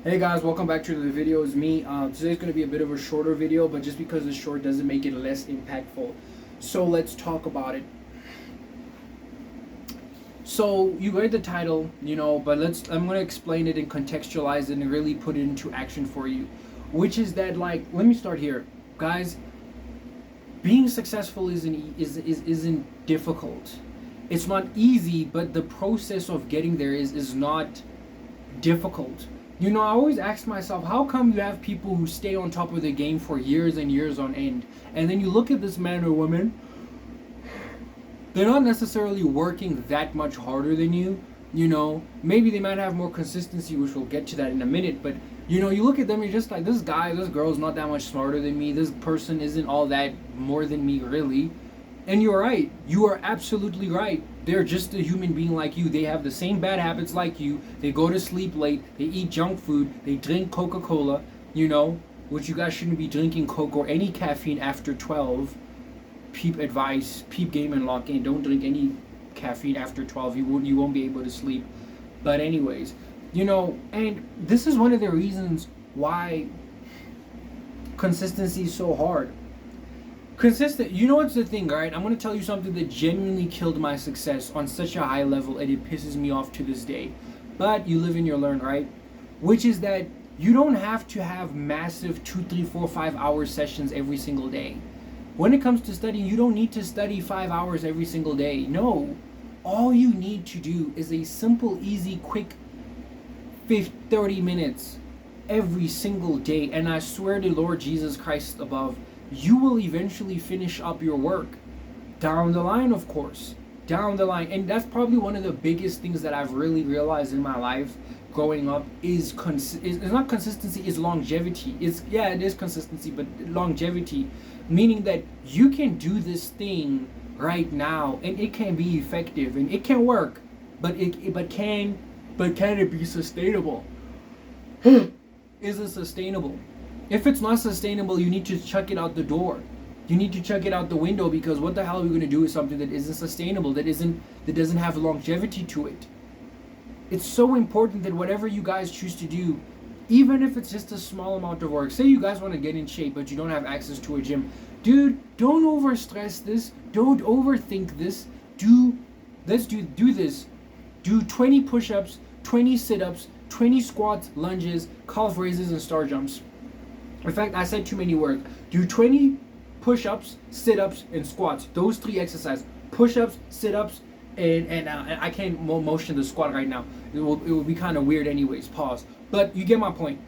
Hey guys, welcome back to the video. It's me. Today's going to be a bit of a shorter video, but just because it's short doesn't make it less impactful. So let's talk about it. So you read the title, but I'm going to explain it and contextualize it and really put it into action for you. Which is that, let me start here. Guys, being successful isn't difficult. It's not easy, but the process of getting there is not difficult. I always ask myself, how come you have people who stay on top of the game for years and years on end, and then you look at this man or woman, they're not necessarily working that much harder than you. Maybe they might have more consistency, which we'll get to that in a minute, but you look at them, you're just like, this guy, this girl's not that much smarter than me, this person isn't all that more than me, really. And you're right. You are absolutely right. They're just a human being like you. They have the same bad habits like you. They go to sleep late. They eat junk food. They drink Coca-Cola, which you guys shouldn't be drinking Coke or any caffeine after 12. Peep advice, peep game and lock in. Don't drink any caffeine after 12. You won't be able to sleep. But anyways, and this is one of the reasons why consistency is so hard. Consistent. You know what's the thing, right? I'm going to tell you something that genuinely killed my success on such a high level, and it pisses me off to this day. But you live and you learn, right? Which is that you don't have to have massive 2, 3, 4, 5 hour sessions every single day. When it comes to studying, you don't need to study 5 hours every single day. No. All you need to do is a simple, easy, quick 30 minutes every single day. And I swear to Lord Jesus Christ above, you will eventually finish up your work. Down the line, of course. Down the line. And that's probably one of the biggest things that I've really realized in my life growing up is it's not consistency, it's longevity. It is consistency, but longevity. Meaning that you can do this thing right now and it can be effective and it can work. Can it be sustainable? Is it sustainable? If it's not sustainable, you need to chuck it out the door. You need to chuck it out the window, because what the hell are we going to do with something that isn't sustainable, that doesn't have longevity to it? It's so important that whatever you guys choose to do, even if it's just a small amount of work, say you guys want to get in shape but you don't have access to a gym, dude, don't overstress this. Don't overthink this. Let's do this. Do 20 push-ups, 20 sit-ups, 20 squats, lunges, calf raises, and star jumps. In fact, I said too many words. Do 20 push-ups, sit-ups, and squats. Those 3 exercises. Push-ups, sit-ups, and I can't motion the squat right now. It will be kind of weird anyways. Pause. But you get my point.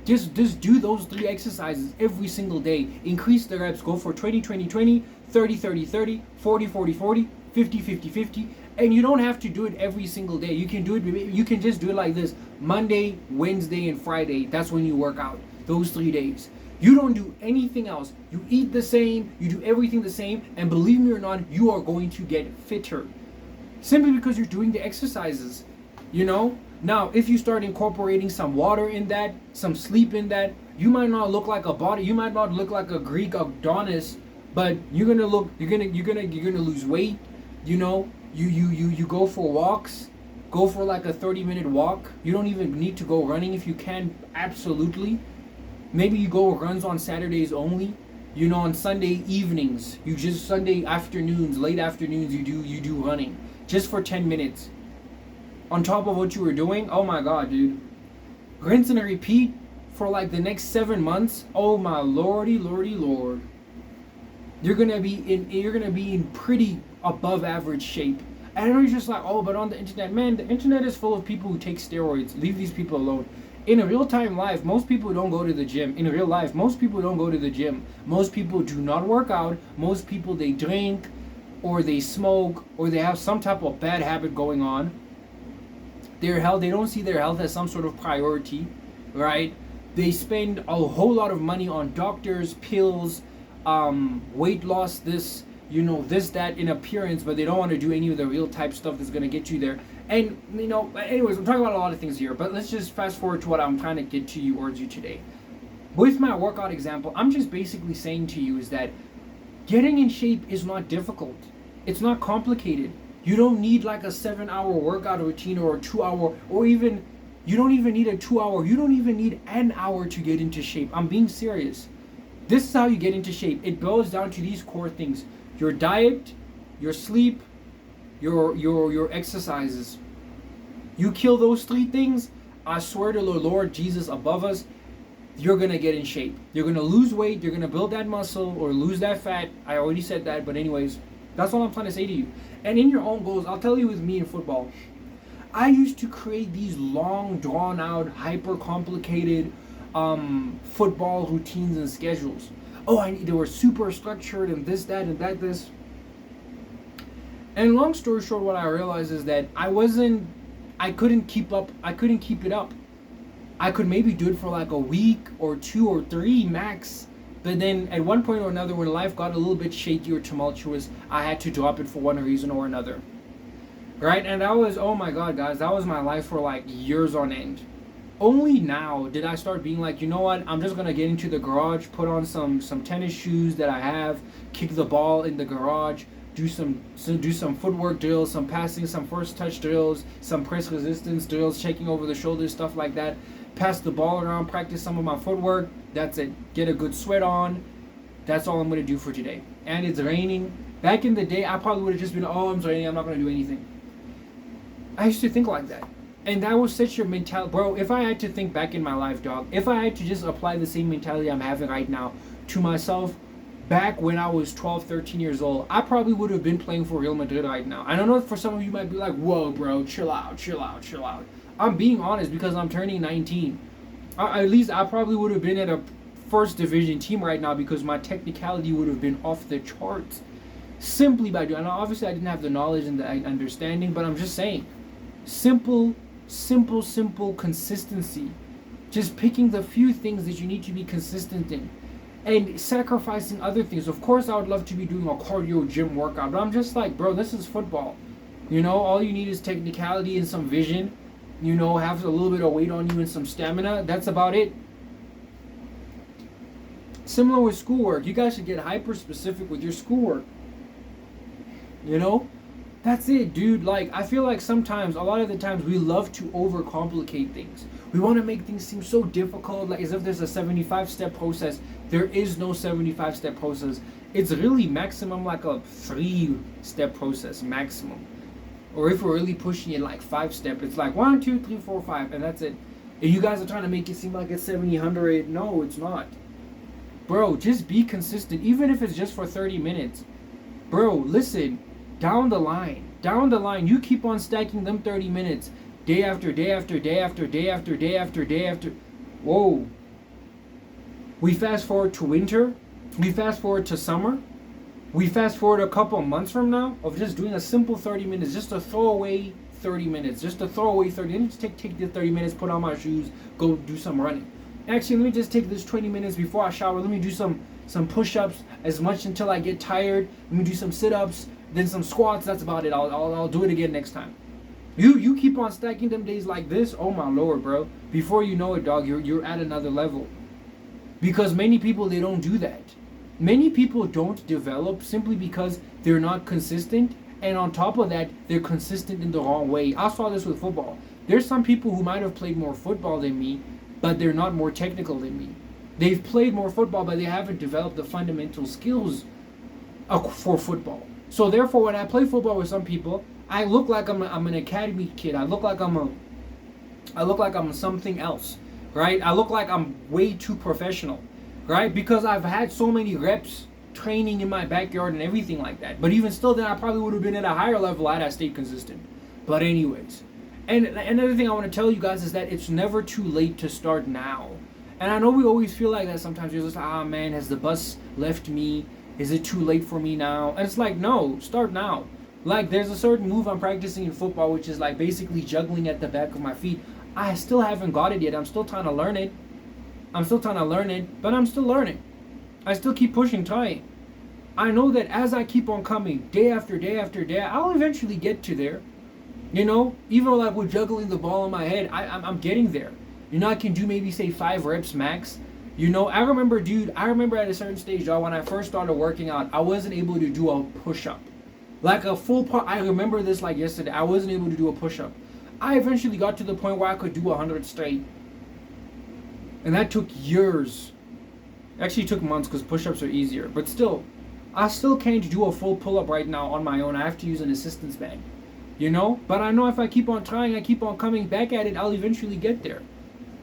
Just do those 3 exercises every single day. Increase the reps. Go for 20, 20, 20, 30, 30, 30, 40, 40, 40, 50, 50, 50. And you don't have to do it every single day. You can do it. You can just do it like this. Monday, Wednesday, and Friday. That's when you work out. Those 3 days. You don't do anything else. You eat the same, you do everything the same, and believe me or not, you are going to get fitter. Simply because you're doing the exercises. Now, if you start incorporating some water in that, some sleep in that, you might not look like a body, you might not look like a Greek Adonis, but you're gonna lose weight. You go for walks. Go for like a 30-minute walk. You don't even need to go running if you can, absolutely. Maybe you go runs on Saturdays only. On Sunday evenings, Sunday afternoons, late afternoons, you do running just for 10 minutes. On top of what you were doing, oh my god, dude. Rinse and repeat for like the next 7 months. Oh my lordy lord. You're gonna be in pretty above average shape. And I know you're just like, oh, but on the internet, man, the internet is full of people who take steroids. Leave these people alone. In a real-time life, most people don't go to the gym. In real life, most people don't go to the gym. Most people do not work out. Most people, they drink, or they smoke, or they have some type of bad habit going on. Their health, they don't see their health as some sort of priority, right? They spend a whole lot of money on doctors, pills, weight loss, this, that in appearance, but they don't want to do any of the real type stuff that's going to get you there. And, anyways, I'm talking about a lot of things here, but let's just fast forward to what I'm trying to get to you or you today. With my workout example, I'm just basically saying to you is that getting in shape is not difficult. It's not complicated. You don't need like a 7-hour workout routine or a 2-hour or even You don't even need a 2 hour. You don't even need an hour to get into shape. I'm being serious. This is how you get into shape. It boils down to these core things: your diet, your sleep, your exercises. You kill those three things, I swear to the Lord Jesus above us, you're gonna get in shape. You're gonna lose weight, you're gonna build that muscle or lose that fat. I already said that, but anyways, that's what I'm trying to say to you. And in your own goals, I'll tell you with me in football, I used to create these long, drawn out, hyper complicated football routines and schedules. They were super structured and this, that, and that, this. And long story short, what I realized is that I couldn't keep up. I couldn't keep it up. I could maybe do it for like a week or 2 or 3 max. But then at one point or another, when life got a little bit shaky or tumultuous, I had to drop it for one reason or another. Right? And that was, oh my God, guys, that was my life for like years on end. Only now did I start being like, you know what? I'm just going to get into the garage, put on some tennis shoes that I have, kick the ball in the garage, do some footwork drills, some passing, some first touch drills, some press resistance drills, checking over the shoulders, stuff like that. Pass the ball around, practice some of my footwork. That's it. Get a good sweat on. That's all I'm going to do for today. And it's raining. Back in the day, I probably would have just been, oh, it's raining, I'm not going to do anything. I used to think like that. And that was such your mentality. Bro, if I had to think back in my life, dog, if I had to just apply the same mentality I'm having right now to myself, back when I was 12, 13 years old, I probably would have been playing for Real Madrid right now. I don't know if for some of you might be like, whoa, bro, chill out. I'm being honest because I'm turning 19. At least I probably would have been at a first division team right now because my technicality would have been off the charts. Simply by doing, and obviously I didn't have the knowledge and the understanding, but I'm just saying, simple consistency. Just picking the few things that you need to be consistent in. And sacrificing other things. Of course, I would love to be doing a cardio gym workout, but I'm just like, bro, this is football. You know, all you need is technicality and some vision. You know, have a little bit of weight on you and some stamina. That's about it. Similar with schoolwork. You guys should get hyper specific with your schoolwork. You know? That's it, dude. Like, I feel like sometimes, a lot of the times, we love to overcomplicate things. We want to make things seem so difficult, like as if there's a 75-step process. There is no 75-step process. It's really maximum like a 3-step process, maximum. Or if we're really pushing it like 5-step, it's like 1, 2, 3, 4, 5, and that's it. And you guys are trying to make it seem like it's 70, 100. No, it's not. Bro, just be consistent, even if it's just for 30 minutes. Bro, listen. Down the line, you keep on stacking them 30 minutes, day after day after day after day after day after day after. Whoa. We fast forward to winter. We fast forward to summer. We fast forward a couple of months from now of just doing a simple 30 minutes, just a throwaway 30 minutes, just a throwaway 30 minutes. Take the 30 minutes, put on my shoes, go do some running. Actually, let me just take this 20 minutes before I shower. Let me do some push-ups as much until I get tired. Let me do some sit-ups. Then some squats. That's about it. I'll do it again next time. You keep on stacking them days like this. Oh my Lord, bro. Before you know it, dog, you're at another level. Because many people, they don't do that. Many people don't develop simply because they're not consistent, and on top of that, they're consistent in the wrong way. I saw this with football. There's some people who might have played more football than me, but they're not more technical than me. They've played more football, but they haven't developed the fundamental skills for football. So therefore, when I play football with some people, I look like I'm an academy kid. I look like I'm something else, right? I look like I'm way too professional, right? Because I've had so many reps training in my backyard and everything like that. But even still, then I probably would have been at a higher level had I stayed consistent. But anyways, and another thing I want to tell you guys is that it's never too late to start now. And I know we always feel like that sometimes. You're just like, man, has the bus left me? Is it too late for me now? And it's like, no, start now. Like, there's a certain move I'm practicing in football, which is like basically juggling at the back of my feet. I still haven't got it yet. I'm still trying to learn it. But I'm still learning. I still keep pushing, trying. I know that as I keep on coming, day after day after day, I'll eventually get to there. You know, even like with juggling the ball in my head, I'm getting there. You know, I can do maybe say 5 reps max. You know, I remember at a certain stage, y'all, when I first started working out, I wasn't able to do a push-up. Like a full part, I remember this like yesterday. I wasn't able to do a push-up. I eventually got to the point where I could do 100 straight. And that took years. Actually, it took months because push-ups are easier. But still, I still can't do a full pull-up right now on my own. I have to use an assistance band. You know? But I know if I keep on trying, I keep on coming back at it, I'll eventually get there.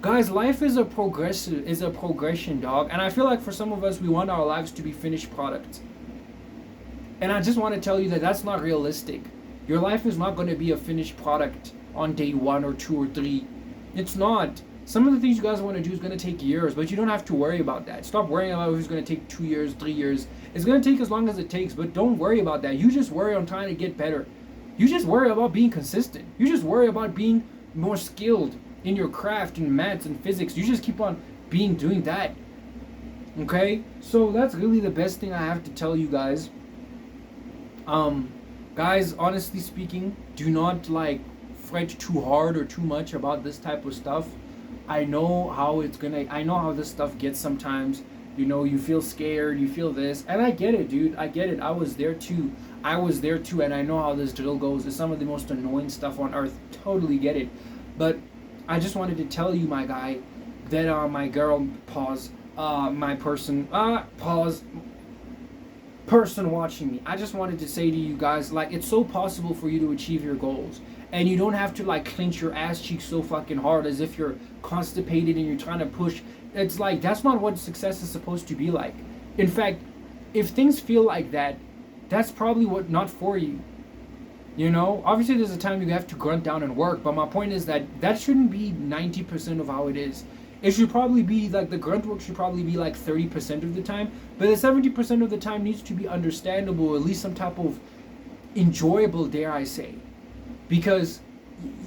Guys, life is a progression, dog. And I feel like for some of us, we want our lives to be finished products. And I just want to tell you that that's not realistic. Your life is not going to be a finished product on day 1 or 2 or 3. It's not. Some of the things you guys want to do is going to take years, but you don't have to worry about that. Stop worrying about if it's going to take 2 years, 3 years. It's going to take as long as it takes, but don't worry about that. You just worry on trying to get better. You just worry about being consistent. You just worry about being more skilled in your craft, in maths and physics. You just keep on doing that. Okay? So that's really the best thing I have to tell you guys. Guys, honestly speaking, do not fret too hard or too much about this type of stuff. I know how this stuff gets sometimes. You know, you feel scared, you feel this, and I get it, dude. I get it. I was there too, and I know how this drill goes. It's some of the most annoying stuff on earth. Totally get it. But I just wanted to tell you, my guy, that my girl, person watching me, I just wanted to say to you guys, it's so possible for you to achieve your goals. And you don't have to clench your ass cheeks so fucking hard as if you're constipated and you're trying to push. It's that's not what success is supposed to be like. In fact, if things feel like that, that's probably not for you. You know, obviously there's a time you have to grunt down and work, but my point is that shouldn't be 90% of how it is. It should probably be the grunt work should probably be 30% of the time, but the 70% of the time needs to be understandable, or at least some type of enjoyable, dare I say. Because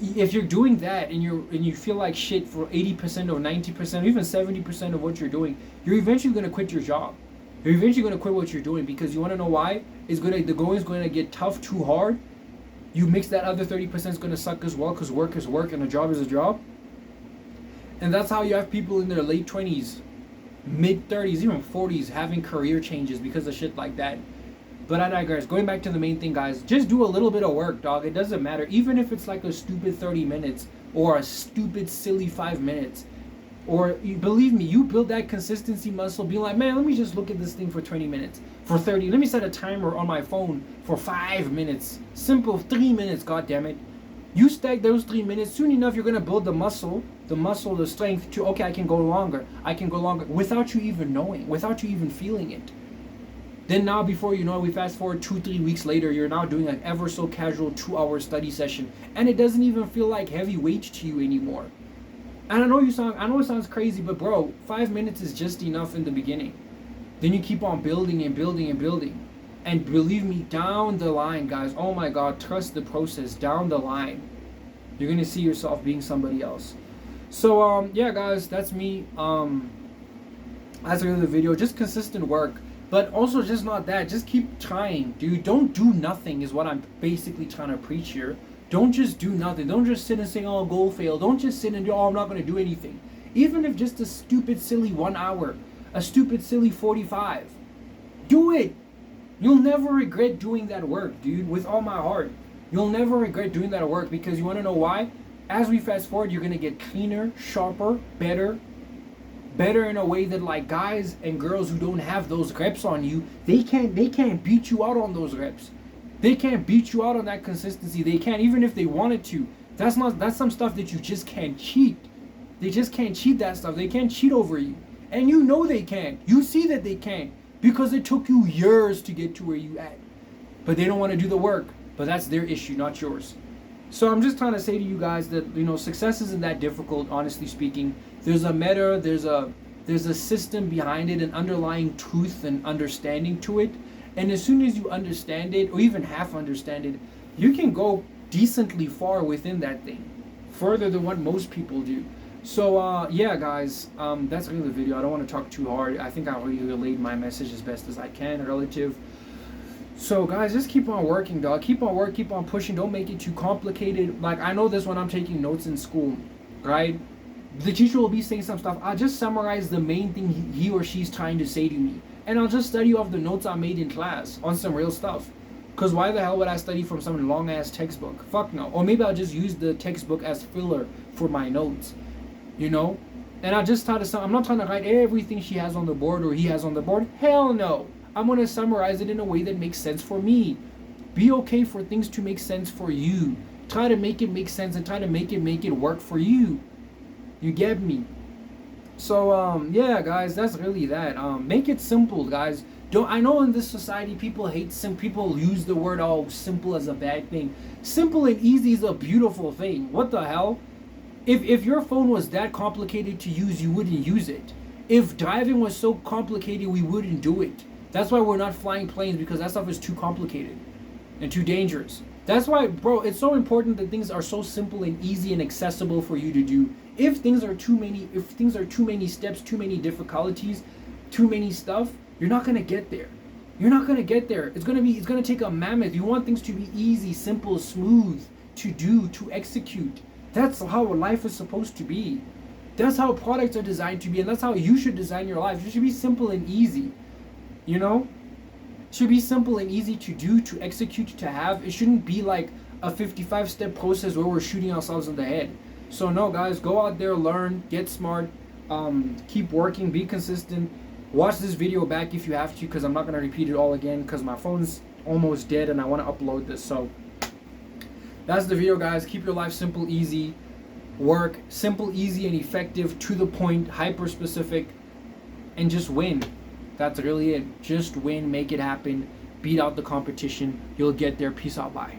if you're doing that and you feel like shit for 80% or 90% or even 70% of what you're doing, you're eventually going to quit your job. You're eventually going to quit what you're doing, because you want to know why? The going is going to get tough too hard. You mix that other 30% is going to suck as well, because work is work and a job is a job. And that's how you have people in their late 20s, mid 30s, even 40s having career changes because of shit like that. But I digress. Going back to the main thing, guys, just do a little bit of work, dog. It doesn't matter. Even if it's a stupid 30 minutes or a stupid, silly 5 minutes. Or, believe me, you build that consistency muscle, being like, man, let me just look at this thing for 20 minutes. For 30. Let me set a timer on my phone for 5 minutes. Simple 3 minutes, goddammit. You stack those 3 minutes, soon enough you're going to build the strength to, okay, I can go longer, without you even knowing, without you even feeling it. Then now, before you know it, we fast forward 2-3 weeks later, you're now doing an ever so casual 2-hour study session, and it doesn't even feel like heavy weight to you anymore. And I know it sounds crazy, but bro, 5 minutes is just enough in the beginning. Then you keep on building and building and building. And believe me, down the line, guys, oh my God, trust the process. Down the line, you're going to see yourself being somebody else. So, yeah, guys, that's me. That's the end of the video. Just consistent work. But also just not that. Just keep trying, dude. Don't do nothing is what I'm basically trying to preach here. Don't just do nothing. Don't just sit and say, oh, goal failed. Don't just sit and do, oh, I'm not going to do anything. Even if just a stupid, silly 1 hour, a stupid, silly 45. Do it. You'll never regret doing that work, dude, with all my heart. You'll never regret doing that work, because you want to know why? As we fast forward, you're going to get cleaner, sharper, better in a way that guys and girls who don't have those reps on you, they can't beat you out on those reps. They can't beat you out on that consistency. They can't, even if they wanted to. That's some stuff that you just can't cheat. They just can't cheat that stuff. They can't cheat over you. And you know they can't. You see that they can't, because it took you years to get to where you at. But they don't want to do the work. But that's their issue, not yours. So I'm just trying to say to you guys that, success isn't that difficult, honestly speaking. There's a meta, there's a system behind it, an underlying truth and understanding to it. And as soon as you understand it, or even half understand it, you can go decently far within that thing. Further than what most people do. So, yeah, guys, that's the end of the video. I don't want to talk too hard. I think I already relayed my message as best as I can, relative. So, guys, just keep on working, dog. Keep on working, keep on pushing. Don't make it too complicated. I know this when I'm taking notes in school, right? The teacher will be saying some stuff. I'll just summarize the main thing he or she's trying to say to me. And I'll just study off the notes I made in class on some real stuff. Because why the hell would I study from some long ass textbook? Fuck no. Or maybe I'll just use the textbook as filler for my notes, you know? And I just taught to I'm not trying to write everything she has on the board or he has on the board. Hell no. I'm going to summarize it in a way that makes sense for me. Be okay for things to make sense for you. Try to make it make sense and try to make it work for you. You get me? So yeah, guys, that's really that. Make it simple, guys. Don't I know in this society people hate people use the word simple as a bad thing. Simple and easy is a beautiful thing. What the hell? If your phone was that complicated to use, you wouldn't use it. If driving was so complicated, we wouldn't do it. That's why we're not flying planes, because that stuff is too complicated and too dangerous. That's why, bro, it's so important that things are so simple and easy and accessible for you to do. If things are too many steps, too many difficulties, too many stuff, you're not gonna get there. You're not gonna get there. It's gonna take a mammoth. You want things to be easy, simple, smooth to do, to execute. That's how life is supposed to be. That's how products are designed to be, and that's how you should design your life. It should be simple and easy. You know? It should be simple and easy to do, to execute, to have. It shouldn't be like a 55-step process where we're shooting ourselves in the head. So no, guys, go out there, learn, get smart, keep working, be consistent. Watch this video back if you have to, because I'm not going to repeat it all again because my phone's almost dead and I want to upload this. So that's the video, guys. Keep your life simple, easy. Work simple, easy, and effective, to the point, hyper specific, and just win. That's really it. Just win, make it happen, beat out the competition. You'll get there. Peace out. Bye.